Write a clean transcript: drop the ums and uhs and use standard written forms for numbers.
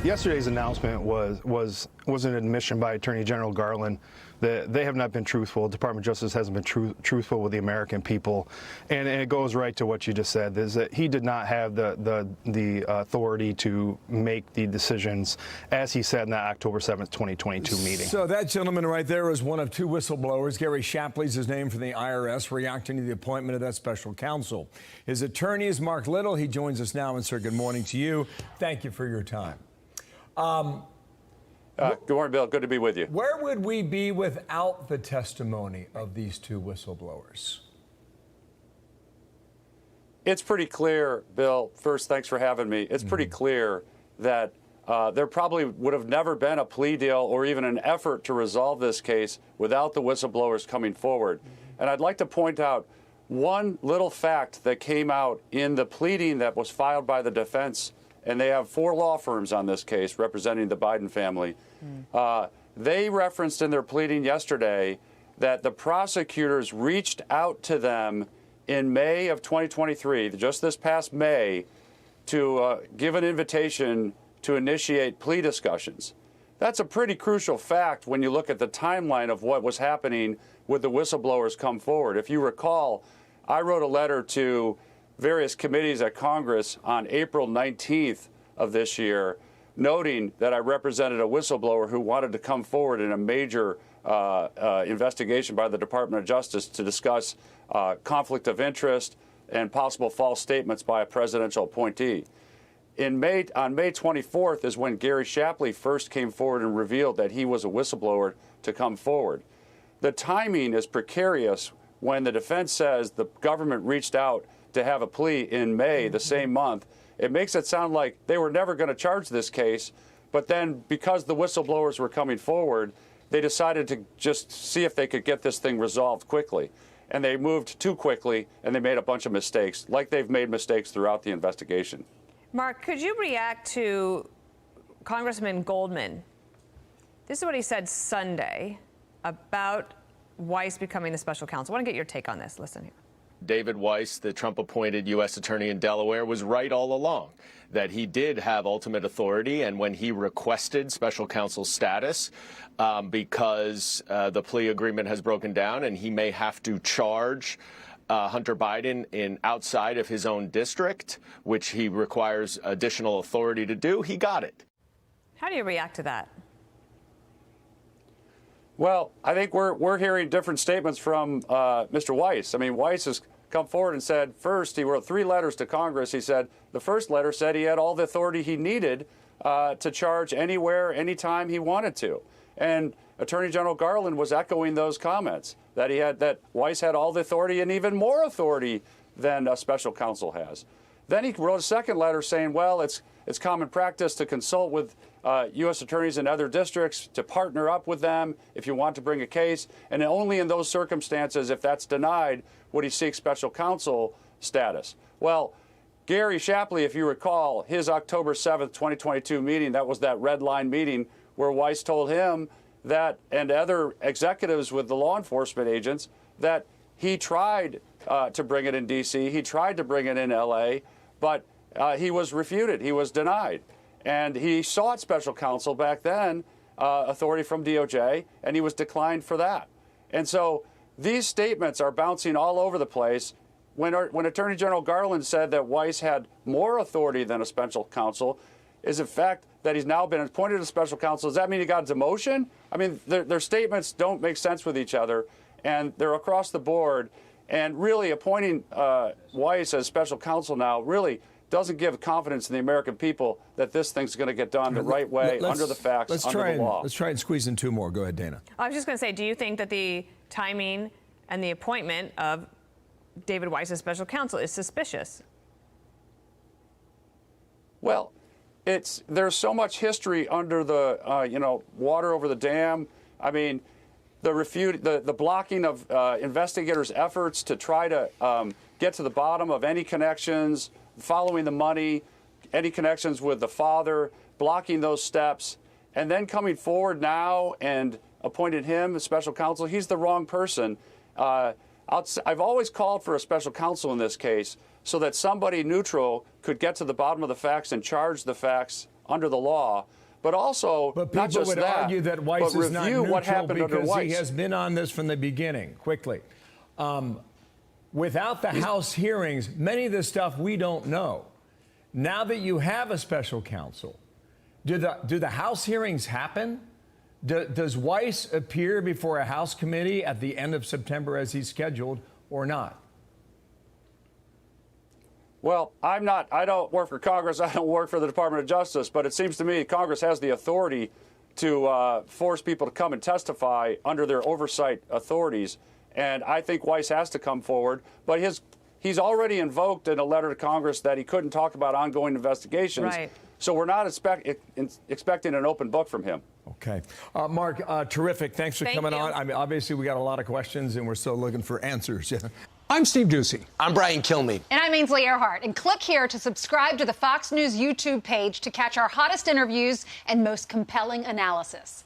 Yesterday's announcement was an admission by Attorney General Garland that they have not been truthful. Department of Justice hasn't been truthful with the American people, and it goes right to what you just said: is that he did not have the authority to make the decisions, as he said in that October 7th, 2022 meeting. So that gentleman right there is one of two whistleblowers. Gary Shapley's his name from the IRS, reacting to the appointment of that special counsel. His attorney is Mark Little. He joins us now, and sir, good morning to you. Thank you for your time. Good morning, Bill. Good to be with you. Where would we be without the testimony of these two whistleblowers? It's pretty clear, Bill. First, thanks for having me. It's pretty clear that there probably would have never been a plea deal or even an effort to resolve this case without the whistleblowers coming forward. And I'd like to point out one little fact that came out in the pleading that was filed by the defense. And they have 4 law firms on this case representing the Biden family. They referenced in their pleading yesterday that the prosecutors reached out to them in May of 2023, just this past May, to give an invitation to initiate plea discussions. That's a pretty crucial fact when you look at the timeline of what was happening with the whistleblowers come forward. If you recall, I wrote a letter to various committees at Congress on April 19th of this year, noting that I represented a whistleblower who wanted to come forward in a major investigation by the Department of Justice to discuss conflict of interest and possible false statements by a presidential appointee. On May 24th is when Gary Shapley first came forward and revealed that he was a whistleblower to come forward. The timing is precarious when the defense says the government reached out to have a plea in May, the same month. It makes it sound like they were never going to charge this case, but then because the whistleblowers were coming forward, they decided to just see if they could get this thing resolved quickly. And they moved too quickly, and they made a bunch of mistakes, like they've made mistakes throughout the investigation. Mark, could you react to Congressman Goldman? This is what he said Sunday about Weiss becoming the special counsel. I want to get your take on this. Listen here. David Weiss, the Trump-appointed U.S. attorney in Delaware, was right all along that he did have ultimate authority. And when he requested special counsel status because the plea agreement has broken down and he may have to charge Hunter Biden in outside of his own district, which he requires additional authority to do, he got it. How do you react to that? Well, I think we're hearing different statements from Mr. Weiss. I mean, Weiss has come forward and said, first, he wrote 3 letters to Congress. He said the first letter said he had all the authority he needed to charge anywhere, anytime he wanted to. And Attorney General Garland was echoing those comments, that Weiss had all the authority and even more authority than a special counsel has. Then he wrote a second letter saying, well, it's common practice to consult with U.S. attorneys in other districts, to partner up with them if you want to bring a case, and only in those circumstances, if that's denied, would he seek special counsel status. Well, Gary Shapley, if you recall, his October 7th, 2022 meeting, that was that red line meeting where Weiss told him that, and other executives with the law enforcement agents, that he tried to bring it in D.C., he tried to bring it in L.A., but he was refuted, he was denied. And he sought special counsel back then, authority from DOJ, and he was declined for that. And so these statements are bouncing all over the place. When Attorney General Garland said that Weiss had more authority than a special counsel, is in fact that he's now been appointed a special counsel. Does that mean he got a demotion? I mean, their statements don't make sense with each other, and they're across the board. And really appointing Weiss as special counsel now really doesn't give confidence in the American people that this thing's going to get done the right way, under the facts, under the law. Let's try and squeeze in 2 more. Go ahead, Dana. I was just going to say, do you think that the timing and the appointment of David Weiss as special counsel is suspicious? Well, there's so much history under the water over the dam. I mean, the blocking of investigators' efforts to try to get to the bottom of any connections, following the money, any connections with the father, blocking those steps, and then coming forward now and appointed him as special counsel. He's the wrong person. I've always called for a special counsel in this case so that somebody neutral could get to the bottom of the facts and charge the facts under the law, but also But not people just would that, argue that Weiss but is not review neutral what happened under because Weiss. he has been on this from the beginning. Quickly. Without the House hearings, many of this stuff we don't know. Now that you have a special counsel, do the House hearings happen? Does Weiss appear before a House committee at the end of September as he's scheduled or not? Well, I don't work for Congress. I don't work for the Department of Justice. But it seems to me Congress has the authority to force people to come and testify under their oversight authorities. And I think Weiss has to come forward. But he's already invoked in a letter to Congress that he couldn't talk about ongoing investigations. Right. So we're not expecting an open book from him. Okay. Mark, terrific. Thanks for Thank coming you. on. I mean, obviously, we got a lot of questions, and we're still looking for answers. I'm Steve Ducey. I'm Brian Kilmeade. And I'm Ainsley Earhart. And click here to subscribe to the Fox News YouTube page to catch our hottest interviews and most compelling analysis.